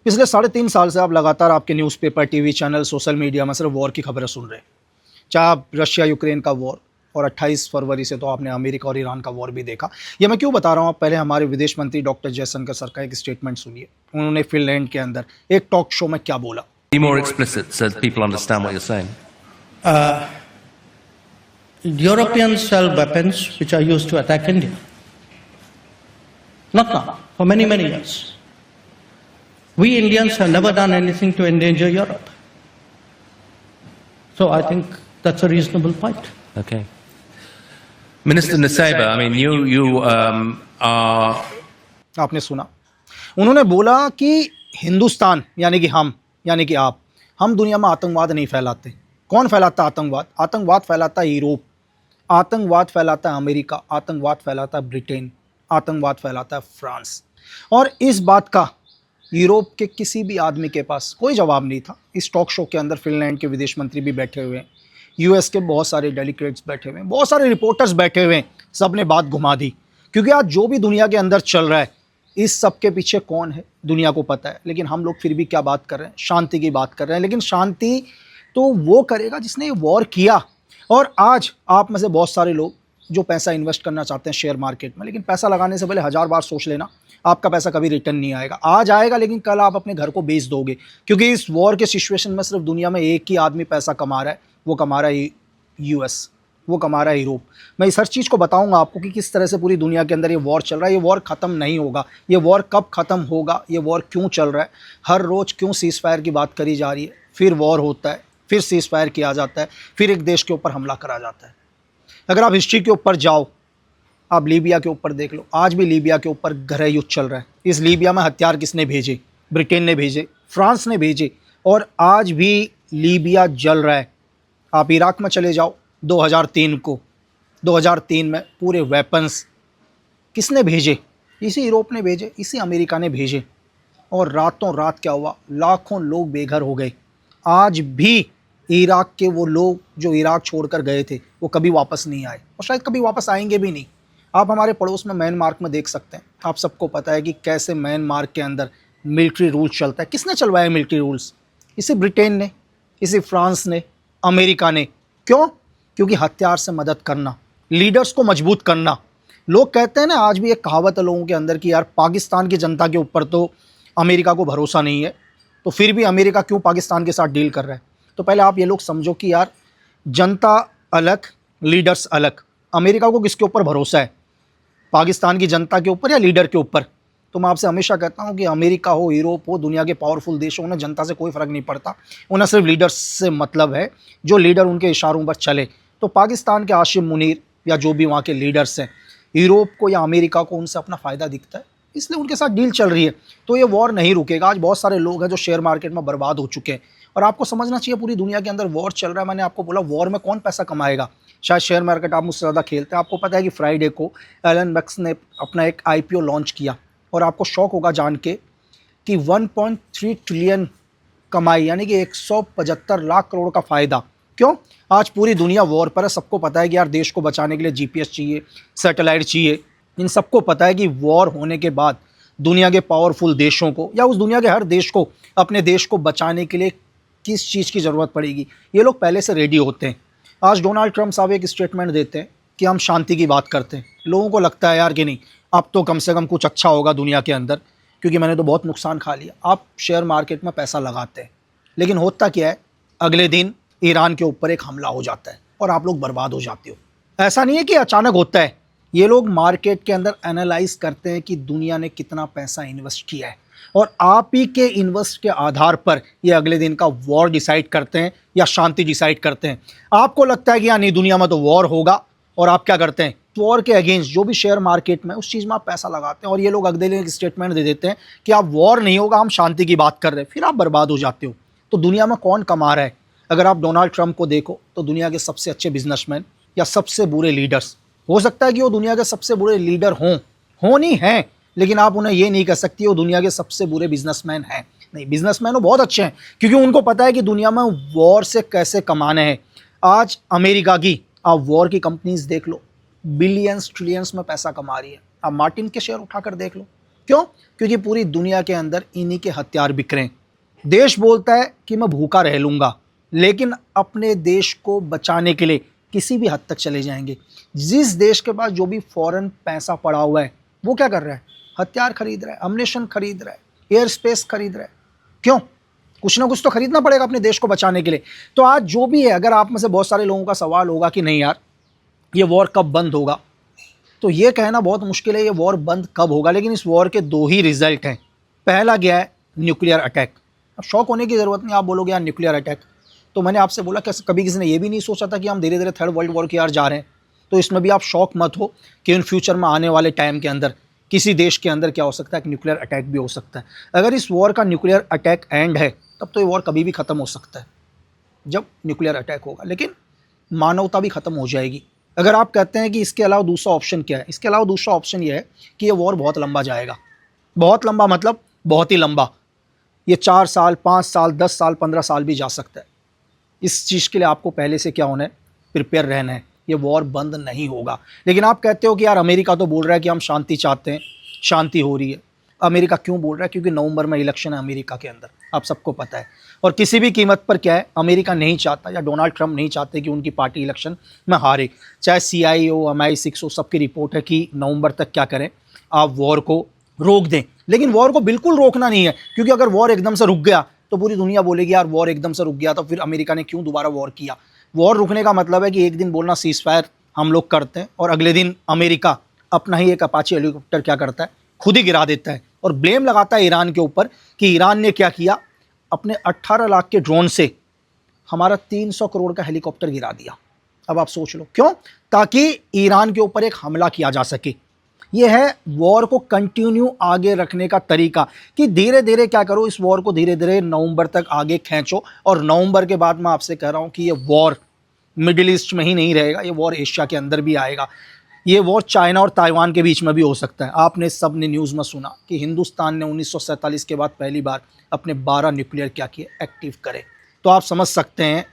पिछले 3.5 साल से आप लगातार आपके newspaper, TV channel, social media में सिर्फ वॉर की खबरें सुन रहे हैं। चाहे आप रशिया यूक्रेन का वॉर, और 28 फरवरी से तो आपने अमेरिका और ईरान का वॉर भी देखा। ये मैं क्यों बता रहा हूँ, आप पहले हमारे विदेश मंत्री डॉक्टर जयशंकर सर का एक स्टेटमेंट सुनिए। उन्होंने फिनलैंड के अंदर एक टॉक शो में क्या बोला। Be more explicit so that people understand what you're saying. Europeans sell weapons which are used to attack India. Not now, for many, many years. We Indians have never done anything to endanger Europe. So I think that's a reasonable point. Okay. Minister Naseba, I mean, you are... आपने सुना, उन्होंने बोला कि हिंदुस्तान यानी कि हम, यानी कि हम दुनिया में आतंकवाद नहीं फैलाते। कौन फैलाता आतंकवाद? आतंकवाद फैलाता है यूरोप, आतंकवाद फैलाता है अमेरिका, आतंकवाद फैलाता है ब्रिटेन, आतंकवाद फैलाता है फ्रांस। और इस बात का यूरोप के किसी भी आदमी के पास कोई जवाब नहीं था। इस टॉक शो के अंदर फिनलैंड के विदेश मंत्री भी बैठे हुए हैं, यूएस के बहुत सारे डेलीगेट्स बैठे हुए हैं, बहुत सारे रिपोर्टर्स बैठे हुए हैं। सब ने बात घुमा दी, क्योंकि आज जो भी दुनिया के अंदर चल रहा है, इस सब के पीछे कौन है दुनिया को पता है। लेकिन हम लोग फिर भी क्या बात कर रहे हैं? शांति की बात कर रहे हैं। लेकिन शांति तो वो करेगा जिसने ये वॉर किया। और आज आप में से बहुत सारे लोग जो पैसा इन्वेस्ट करना चाहते हैं शेयर मार्केट में, लेकिन पैसा लगाने से पहले 1000 बार सोच लेना, आपका पैसा कभी रिटर्न नहीं आएगा। आज आएगा, लेकिन कल आप अपने घर को बेच दोगे, क्योंकि इस वॉर के सिचुएशन में सिर्फ दुनिया में एक ही आदमी पैसा कमा रहा है। वो कमा रहा है यूएस, वो कमा रहा है यूरोप। मैं इस हर चीज़ को बताऊंगा आपको कि किस तरह से पूरी दुनिया के अंदर ये वॉर चल रहा है। ये वॉर ख़त्म नहीं होगा। ये वॉर कब ख़त्म होगा? ये वॉर क्यों चल रहा है? हर रोज़ क्यों सीज़ फायर की बात करी जा रही है? फिर वॉर होता है, फिर सीज़ फायर किया जाता है, फिर एक देश के ऊपर हमला करा जाता है। अगर आप हिस्ट्री के ऊपर जाओ, आप लीबिया के ऊपर देख लो, आज भी लीबिया के ऊपर गृह युद्ध चल रहा है। इस लीबिया में हथियार किसने भेजे? ब्रिटेन ने भेजे, फ्रांस ने भेजे, और आज भी लीबिया जल रहा है। आप इराक में चले जाओ, 2003 में पूरे वेपन्स किसने भेजे? इसी यूरोप ने भेजे, इसी अमेरिका ने भेजे। और रातों रात क्या हुआ? लाखों लोग बेघर हो गए। आज भी इराक के वो लोग जो इराक छोड़कर गए थे, वो कभी वापस नहीं आए, और शायद कभी वापस आएंगे भी नहीं। आप हमारे पड़ोस में म्यांमार में देख सकते हैं। आप सबको पता है कि कैसे म्यांमार के अंदर मिलिट्री रूल्स चलता है। किसने चलवाया मिलिट्री रूल्स? इसी ब्रिटेन ने, इसी फ्रांस ने, अमेरिका ने। क्यों? क्योंकि हथियार से मदद करना, लीडर्स को मजबूत करना। लोग कहते हैं ना, आज भी एक कहावत है लोगों के अंदर कि यार पाकिस्तान की जनता के ऊपर तो अमेरिका को भरोसा नहीं है, तो फिर भी अमेरिका क्यों पाकिस्तान के साथ डील कर रहा है? तो पहले आप ये लोग समझो कि यार जनता अलग, लीडर्स अलग। अमेरिका को किसके ऊपर भरोसा है? पाकिस्तान की जनता के ऊपर या लीडर के ऊपर? तो मैं आपसे हमेशा कहता हूं कि अमेरिका हो, यूरोप हो, दुनिया के पावरफुल देश हो, उन्हें जनता से कोई फ़र्क नहीं पड़ता। उन्हें सिर्फ लीडर्स से मतलब है, जो लीडर उनके इशारों पर चले। तो पाकिस्तान के आशिम मुनीर या जो भी वहाँ के लीडर्स हैं, यूरोप को या अमेरिका को उनसे अपना फ़ायदा दिखता है, इसलिए उनके साथ डील चल रही है। तो ये वॉर नहीं रुकेगा। आज बहुत सारे लोग हैं जो शेयर मार्केट में बर्बाद हो चुके हैं, और आपको समझना चाहिए पूरी दुनिया के अंदर वॉर चल रहा है। मैंने आपको बोला, वॉर में कौन पैसा कमाएगा? शायद शेयर मार्केट आप मुझसे ज़्यादा खेलते हैं। आपको पता है कि फ्राइडे को एलन मस्क ने अपना एक IPO लॉन्च किया, और आपको शौक होगा जान के कि 1.3 ट्रिलियन कमाई, यानी कि 175 लाख करोड़ का फ़ायदा। क्यों? आज पूरी दुनिया वॉर पर है। सबको पता है कि यार देश को बचाने के लिए GPS चाहिए, सैटेलाइट चाहिए। इन सबको पता है कि वॉर होने के बाद दुनिया के पावरफुल देशों को, या उस दुनिया के हर देश को, अपने देश को बचाने के लिए किस चीज़ की ज़रूरत पड़ेगी। ये लोग पहले से रेडी होते हैं। आज डोनाल्ड ट्रंप साहब एक स्टेटमेंट देते हैं कि हम शांति की बात करते हैं। लोगों को लगता है यार कि नहीं, अब तो कम से कम कुछ अच्छा होगा दुनिया के अंदर, क्योंकि मैंने तो बहुत नुकसान खा लिया। आप शेयर मार्केट में पैसा लगाते हैं, लेकिन होता क्या है? अगले दिन ईरान के ऊपर एक हमला हो जाता है और आप लोग बर्बाद हो जाते हो। ऐसा नहीं है कि अचानक होता है। ये लोग मार्केट के अंदर एनालाइज करते हैं कि दुनिया ने कितना पैसा इन्वेस्ट किया है, और आप ही के इन्वेस्ट के आधार पर ये अगले दिन का वॉर डिसाइड करते हैं या शांति डिसाइड करते हैं। आपको लगता है कि नहीं, दुनिया में तो वॉर होगा, और आप क्या करते हैं? वॉर के अगेंस्ट जो भी शेयर मार्केट में उस चीज़ में आप पैसा लगाते हैं, और ये लोग अगले दिन एक स्टेटमेंट दे देते हैं कि आप वॉर नहीं होगा, हम शांति की बात कर रहे हैं। फिर आप बर्बाद हो जाते हो। तो दुनिया में कौन कमा रहा है? अगर आप डोनाल्ड ट्रंप को देखो तो दुनिया के सबसे अच्छे बिजनेसमैन या सबसे बुरे लीडर्स, हो सकता है कि वो दुनिया के सबसे बुरे लीडर हों नहीं हैं, लेकिन आप उन्हें ये नहीं कह सकती वो दुनिया के सबसे बुरे बिजनेसमैन हैं। नहीं, बिजनेसमैन वो बहुत अच्छे हैं, क्योंकि उनको पता है कि दुनिया में वॉर से कैसे कमाने हैं। आज अमेरिका की आप वॉर की कंपनीज देख लो, बिलियंस ट्रिलियंस में पैसा कमा रही है। आप मार्टिन के शेयर उठाकर देख लो, क्यों? क्योंकि पूरी दुनिया के अंदर इन्हीं के हथियार बिक रहे हैं। देश बोलता है कि मैं भूखा रह लूँगा, लेकिन अपने देश को बचाने के लिए किसी भी हद तक चले जाएंगे। जिस देश के पास जो भी फॉरेन पैसा पड़ा हुआ है, वो क्या कर रहा है? हथियार खरीद रहा है, अम्युनिशन खरीद रहा है, एयर स्पेस खरीद रहा है। क्यों? कुछ ना कुछ तो खरीदना पड़ेगा अपने देश को बचाने के लिए। तो आज जो भी है, अगर आप में से बहुत सारे लोगों का सवाल होगा कि नहीं यार, ये वॉर कब बंद होगा, तो ये कहना बहुत मुश्किल है ये वॉर बंद कब होगा। लेकिन इस वॉर के दो ही रिजल्ट हैं। पहला क्या है? Nuclear attack. अब शौक होने की ज़रूरत नहीं, आप बोलोगे यार न्यूक्लियर अटैक, तो मैंने आपसे बोला कि कभी किसी ने ये भी नहीं सोचा था कि हम धीरे धीरे थर्ड वर्ल्ड वॉर की ओर जा रहे हैं। तो इसमें भी आप शौक मत हो कि इन फ्यूचर में आने वाले टाइम के अंदर किसी देश के अंदर क्या हो सकता है कि न्यूक्लियर अटैक भी हो सकता है। अगर इस वॉर का न्यूक्लियर अटैक एंड है, तब तो ये वॉर कभी भी ख़त्म हो सकता है जब न्यूक्लियर अटैक होगा, लेकिन मानवता भी ख़त्म हो जाएगी। अगर आप कहते हैं कि इसके अलावा दूसरा ऑप्शन क्या है, इसके अलावा दूसरा ऑप्शन ये है कि ये वॉर बहुत लंबा जाएगा। बहुत लंबा मतलब बहुत ही लंबा। ये 4 साल, 5 साल, 10 साल, 15 साल भी जा सकता है। इस चीज़ के लिए आपको पहले से क्या होना है? प्रिपेयर रहना है। ये वॉर बंद नहीं होगा। लेकिन आप कहते हो कि यार अमेरिका तो बोल रहा है कि हम शांति चाहते हैं, शांति हो रही है। अमेरिका क्यों बोल रहा है? क्योंकि नवंबर में इलेक्शन है अमेरिका के अंदर, आप सबको पता है। और किसी भी कीमत पर क्या है, अमेरिका नहीं चाहता या डोनाल्ड ट्रंप नहीं चाहते कि उनकी पार्टी इलेक्शन में हारे। चाहे CI हो, MI6 हो, सबकी रिपोर्ट है कि नवंबर तक क्या करें, आप वॉर को रोक दें। लेकिन वॉर को बिल्कुल रोकना नहीं है, क्योंकि अगर वॉर एकदम से रुक गया तो पूरी दुनिया बोलेगी यार वॉर एकदम से रुक गया, तो फिर अमेरिका ने क्यों दोबारा वॉर किया। वॉर रुकने का मतलब है कि एक दिन बोलना सीज फायर हम लोग करते हैं, और अगले दिन अमेरिका अपना ही एक अपाची हेलीकॉप्टर क्या करता है, खुद ही गिरा देता है, और ब्लेम लगाता है ईरान के ऊपर कि ईरान ने क्या किया, अपने 18 लाख के ड्रोन से हमारा 300 करोड़ का हेलीकॉप्टर गिरा दिया। अब आप सोच लो क्यों? ताकि ईरान के ऊपर एक हमला किया जा सके। यह है वॉर को कंटिन्यू आगे रखने का तरीका, कि धीरे धीरे क्या करो, इस वॉर को धीरे धीरे नवंबर तक आगे खींचो। और नवंबर के बाद मैं आपसे कह रहा हूं कि ये वॉर मिडिल ईस्ट में ही नहीं रहेगा, ये वॉर एशिया के अंदर भी आएगा। ये वॉर चाइना और ताइवान के बीच में भी हो सकता है। आपने सब ने न्यूज़ में सुना कि हिंदुस्तान ने 1947 के बाद पहली बार अपने 12 न्यूक्लियर क्या किए, एक्टिव करे। तो आप समझ सकते हैं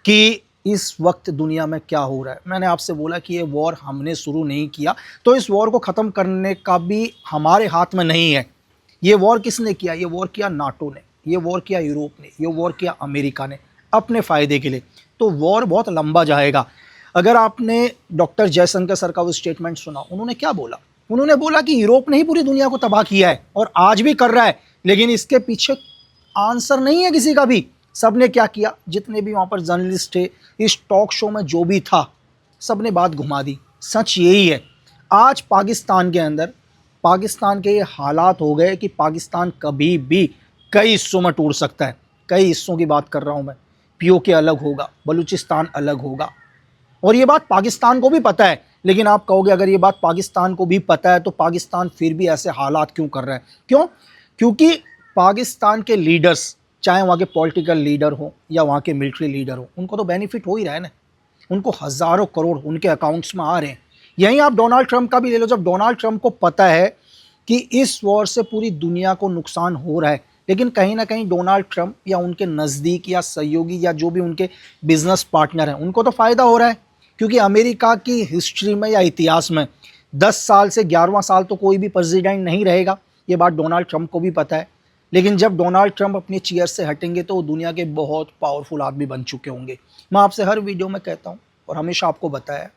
कि इस वक्त दुनिया में क्या हो रहा है। मैंने आपसे बोला कि ये वॉर हमने शुरू नहीं किया, तो इस वॉर को ख़त्म करने का भी हमारे हाथ में नहीं है। ये वॉर किसने किया? ये वॉर किया नाटो ने, ये वॉर किया यूरोप ने, ये वॉर किया अमेरिका ने, अपने फ़ायदे के लिए। तो वॉर बहुत लंबा जाएगा। अगर आपने डॉक्टर जयशंकर सर का वो स्टेटमेंट सुना, उन्होंने क्या बोला? उन्होंने बोला कि यूरोप ने ही पूरी दुनिया को तबाह किया है और आज भी कर रहा है, लेकिन इसके पीछे आंसर नहीं है किसी का भी। सब ने क्या किया, जितने भी वहाँ पर जर्नलिस्ट थे, इस टॉक शो में जो भी था, सब ने बात घुमा दी। सच यही है। आज पाकिस्तान के अंदर पाकिस्तान के ये हालात हो गए कि पाकिस्तान कभी भी कई हिस्सों में टूट सकता है। कई हिस्सों की बात कर रहा हूँ मैं। POK अलग होगा, बलूचिस्तान अलग होगा, और ये बात पाकिस्तान को भी पता है। लेकिन आप कहोगे अगर ये बात पाकिस्तान को भी पता है तो पाकिस्तान फिर भी ऐसे हालात क्यों कर रहा है? क्यों? क्योंकि पाकिस्तान के लीडर्स, चाहे वहाँ के पॉलिटिकल लीडर हो या वहाँ के मिलिट्री लीडर हो, उनको तो बेनिफिट हो ही रहा है ना। उनको हज़ारों करोड़ उनके अकाउंट्स में आ रहे हैं। यहीं आप डोनाल्ड ट्रंप का भी ले लो। जब डोनाल्ड ट्रंप को पता है कि इस वॉर से पूरी दुनिया को नुकसान हो रहा है, लेकिन कहीं ना कहीं डोनाल्ड ट्रंप या उनके नज़दीक या सहयोगी या जो भी उनके बिजनेस पार्टनर हैं, उनको तो फ़ायदा हो रहा है। क्योंकि अमेरिका की हिस्ट्री में या इतिहास में 10 साल से 11वां साल तो कोई भी प्रेसिडेंट नहीं रहेगा। ये बात डोनाल्ड ट्रंप को भी पता है। लेकिन जब डोनाल्ड ट्रंप अपनी चेयर से हटेंगे तो वो दुनिया के बहुत पावरफुल आदमी बन चुके होंगे। मैं आपसे हर वीडियो में कहता हूँ और हमेशा आपको बताया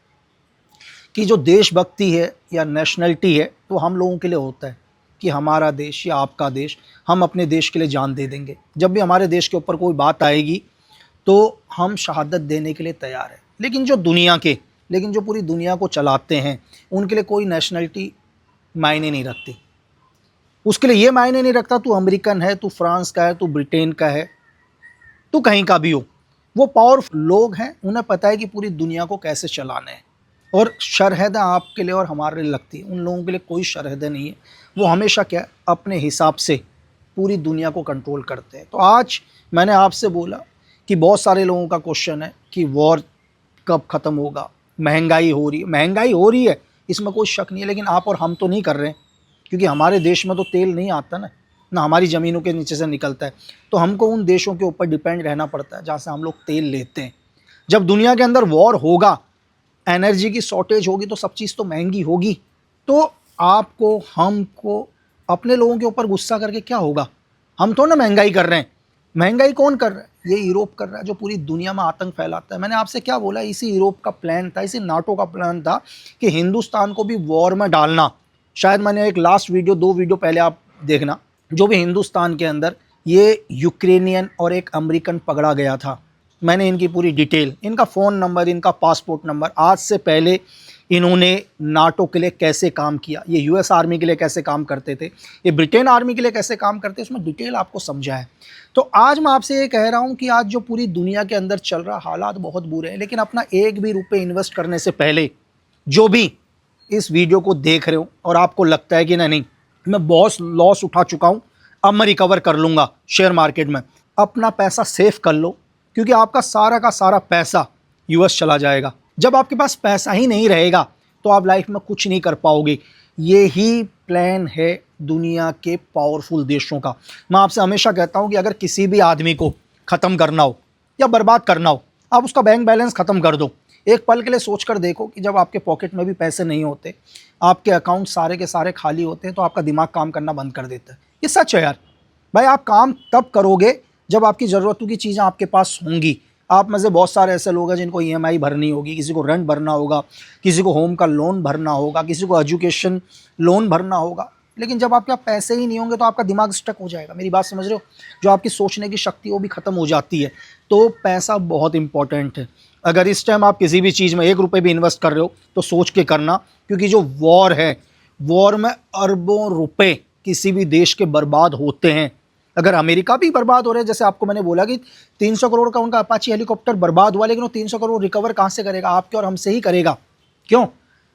कि जो देशभक्ति है या नेशनलिटी है, तो हम लोगों के लिए होता है कि हमारा देश या आपका देश, हम अपने देश के लिए जान दे देंगे। जब भी हमारे देश के ऊपर कोई बात आएगी तो हम शहादत देने के लिए तैयार हैं। लेकिन जो पूरी दुनिया को चलाते हैं, उनके लिए कोई नेशनलिटी मायने नहीं रखती। उसके लिए ये मायने नहीं रखता तू अमेरिकन है, तू फ्रांस का है, तू ब्रिटेन का है, तू कहीं का भी हो। वो पावरफुल लोग हैं, उन्हें पता है कि पूरी दुनिया को कैसे चलाना है। और सरहदें आपके लिए और हमारे लिए लगती है, उन लोगों के लिए कोई सरहदें नहीं है। वो हमेशा क्या, अपने हिसाब से पूरी दुनिया को कंट्रोल करते हैं। तो आज मैंने आपसे बोला कि बहुत सारे लोगों का क्वेश्चन है कि वॉर कब ख़त्म होगा। महंगाई हो रही है, इसमें कोई शक नहीं है। लेकिन आप और हम तो नहीं कर रहे हैं, क्योंकि हमारे देश में तो तेल नहीं आता ना हमारी ज़मीनों के नीचे से निकलता है। तो हमको उन देशों के ऊपर डिपेंड रहना पड़ता है जहाँ से हम लोग तेल लेते हैं। जब दुनिया के अंदर वॉर होगा, एनर्जी की शॉर्टेज होगी, तो सब चीज़ तो महंगी होगी। तो आपको, हमको अपने लोगों के ऊपर गुस्सा करके क्या होगा? हम तो ना महंगाई कर रहे हैं। महंगाई कौन कर रहा है? ये यूरोप कर रहा है, जो पूरी दुनिया में आतंक फैलाता है। मैंने आपसे क्या बोला, इसी यूरोप का प्लान था, इसी नाटो का प्लान था कि हिंदुस्तान को भी वॉर में डालना। शायद मैंने एक लास्ट वीडियो, 2 वीडियो पहले आप देखना, जो भी हिंदुस्तान के अंदर ये यूक्रेनियन और एक अमेरिकन पकड़ा गया था। मैंने इनकी पूरी डिटेल, इनका फ़ोन नंबर, इनका पासपोर्ट नंबर, आज से पहले इन्होंने नाटो के लिए कैसे काम किया, ये यूएस आर्मी के लिए कैसे काम करते थे, ये ब्रिटेन आर्मी के लिए कैसे काम करते, उसमें डिटेल आपको समझा है। तो आज मैं आपसे ये कह रहा हूँ कि आज जो पूरी दुनिया के अंदर चल रहा, हालात बहुत बुरे हैं, लेकिन अपना एक भी रुपये इन्वेस्ट करने से पहले, जो भी इस वीडियो को देख रहे हो और आपको लगता है कि नहीं मैं बहुत लॉस उठा चुका हूँ, अब मैं रिकवर कर लूँगा शेयर मार्केट में, अपना पैसा सेव कर लो, क्योंकि आपका सारा का सारा पैसा यूएस चला जाएगा। जब आपके पास पैसा ही नहीं रहेगा तो आप लाइफ में कुछ नहीं कर पाओगे। ये ही प्लान है दुनिया के पावरफुल देशों का। मैं आपसे हमेशा कहता हूँ कि अगर किसी भी आदमी को ख़त्म करना हो या बर्बाद करना हो, आप उसका बैंक बैलेंस ख़त्म कर दो। एक पल के लिए सोच कर देखो कि जब आपके पॉकेट में भी पैसे नहीं होते, आपके अकाउंट सारे के सारे खाली होते हैं, तो आपका दिमाग काम करना बंद कर देता है। ये सच है यार भाई। आप काम तब करोगे जब आपकी ज़रूरतों की चीज़ें आपके पास होंगी। आप में से बहुत सारे ऐसे लोग हैं जिनको ईएमआई भरनी होगी, किसी को रेंट भरना होगा, किसी को होम का लोन भरना होगा, किसी को एजुकेशन लोन भरना होगा, लेकिन जब आपके पास पैसे ही नहीं होंगे तो आपका दिमाग स्टक हो जाएगा। मेरी बात समझ रहे हो? जो आपकी सोचने की शक्ति वो भी ख़त्म हो जाती है। तो पैसा बहुत इंपॉर्टेंट है। अगर इस टाइम आप किसी भी चीज़ में 1 रुपये भी इन्वेस्ट कर रहे हो तो सोच के करना, क्योंकि जो वॉर है, वॉर में अरबों रुपए किसी भी देश के बर्बाद होते हैं। अगर अमेरिका भी बर्बाद हो रहे हैं, जैसे आपको मैंने बोला कि 300 करोड़ का उनका अपाची हेलीकॉप्टर बर्बाद हुआ, लेकिन वो 300 करोड़ रिकवर कहाँ से करेगा? आपके और हमसे ही करेगा। क्यों?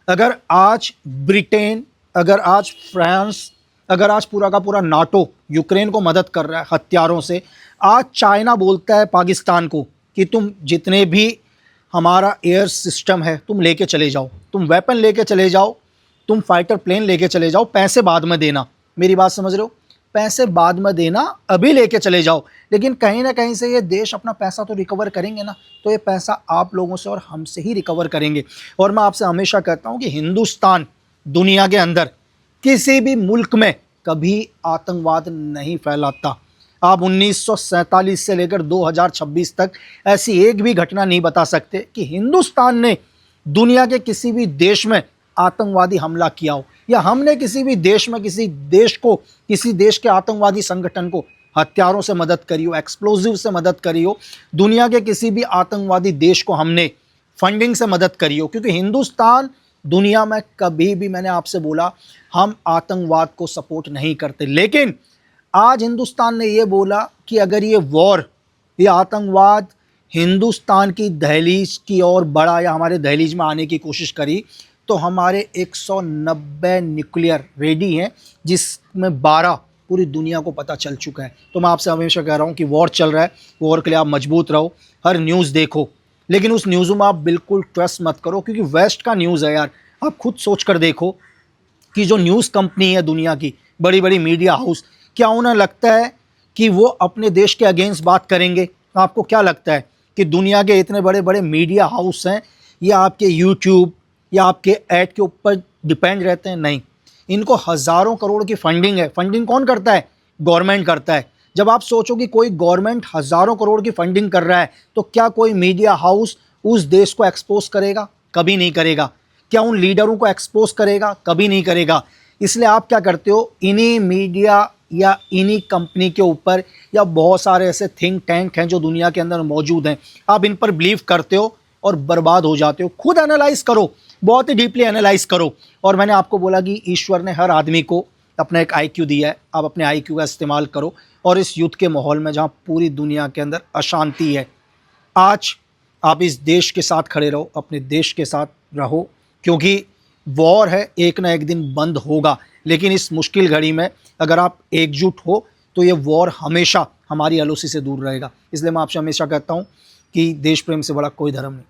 अगर आज ब्रिटेन, अगर आज फ्रांस, अगर आज पूरा का पूरा नाटो यूक्रेन को मदद कर रहा है हथियारों से, आज चाइना बोलता है पाकिस्तान को कि तुम जितने भी हमारा एयर सिस्टम है तुम लेके चले जाओ, तुम वेपन लेके चले जाओ, तुम फाइटर प्लेन लेके चले जाओ, पैसे बाद में देना। मेरी बात समझ रहे हो? पैसे बाद में देना, अभी लेके चले जाओ। लेकिन कहीं ना कहीं से ये देश अपना पैसा तो रिकवर करेंगे ना, तो ये पैसा आप लोगों से और हमसे ही रिकवर करेंगे। और मैं आपसे हमेशा कहता हूँ कि हिंदुस्तान दुनिया के अंदर किसी भी मुल्क में कभी आतंकवाद नहीं फैलाता। आप 1947 से लेकर 2026 तक ऐसी एक भी घटना नहीं बता सकते कि हिंदुस्तान ने दुनिया के किसी भी देश में आतंकवादी हमला किया हो, या हमने किसी भी देश में किसी देश को, किसी देश के आतंकवादी संगठन को हथियारों से मदद करी हो, एक्सप्लोजिव से मदद करी हो, दुनिया के किसी भी आतंकवादी देश को हमने फंडिंग से मदद करी हो। क्योंकि हिंदुस्तान दुनिया में कभी भी, मैंने आपसे बोला, हम आतंकवाद को सपोर्ट नहीं करते। लेकिन आज हिंदुस्तान ने ये बोला कि अगर ये वॉर, ये आतंकवाद हिंदुस्तान की दहलीज की ओर बढ़ा या हमारे दहलीज में आने की कोशिश करी, तो हमारे 190 न्यूक्लियर रेडी हैं, जिसमें 12 पूरी दुनिया को पता चल चुका है। तो मैं आपसे हमेशा कह रहा हूँ कि वॉर चल रहा है, वॉर के लिए आप मजबूत रहो, हर न्यूज़ देखो, लेकिन उस न्यूज़ में आप बिल्कुल ट्रस्ट मत करो, क्योंकि वेस्ट का न्यूज़ है यार। आप खुद सोच कर देखो कि जो न्यूज़ कंपनी है दुनिया की, बड़ी बड़ी मीडिया हाउस, क्या उन्हें लगता है कि वो अपने देश के अगेंस्ट बात करेंगे? आपको क्या लगता है कि दुनिया के इतने बड़े बड़े मीडिया हाउस हैं, ये आपके यूट्यूब या आपके ऐड के ऊपर डिपेंड रहते हैं? नहीं, इनको हज़ारों करोड़ की फंडिंग है। फंडिंग कौन करता है? गवर्नमेंट करता है। जब आप सोचो कि कोई गवर्नमेंट हज़ारों करोड़ की फंडिंग कर रहा है, तो क्या कोई मीडिया हाउस उस देश को एक्सपोज करेगा? कभी नहीं करेगा। क्या उन लीडरों को एक्सपोज करेगा? कभी नहीं करेगा। इसलिए आप क्या करते हो, इन्हीं मीडिया या इन्हीं कंपनी के ऊपर, या बहुत सारे ऐसे थिंक टैंक हैं जो दुनिया के अंदर मौजूद हैं, आप इन पर बिलीव करते हो और बर्बाद हो जाते हो। खुद एनालाइज करो, बहुत ही डीपली एनालाइज करो। और मैंने आपको बोला कि ईश्वर ने हर आदमी को अपना एक आईक्यू दिया है, आप अपने आईक्यू का इस्तेमाल करो। और इस युद्ध के माहौल में जहाँ पूरी दुनिया के अंदर अशांति है, आज आप इस देश के साथ खड़े रहो, अपने देश के साथ रहो, क्योंकि वॉर है, एक ना एक दिन बंद होगा। लेकिन इस मुश्किल घड़ी में अगर आप एकजुट हो तो ये वॉर हमेशा हमारी एलओसी से दूर रहेगा। इसलिए मैं आपसे हमेशा कहता हूँ कि देश प्रेम से बड़ा कोई धर्म नहीं।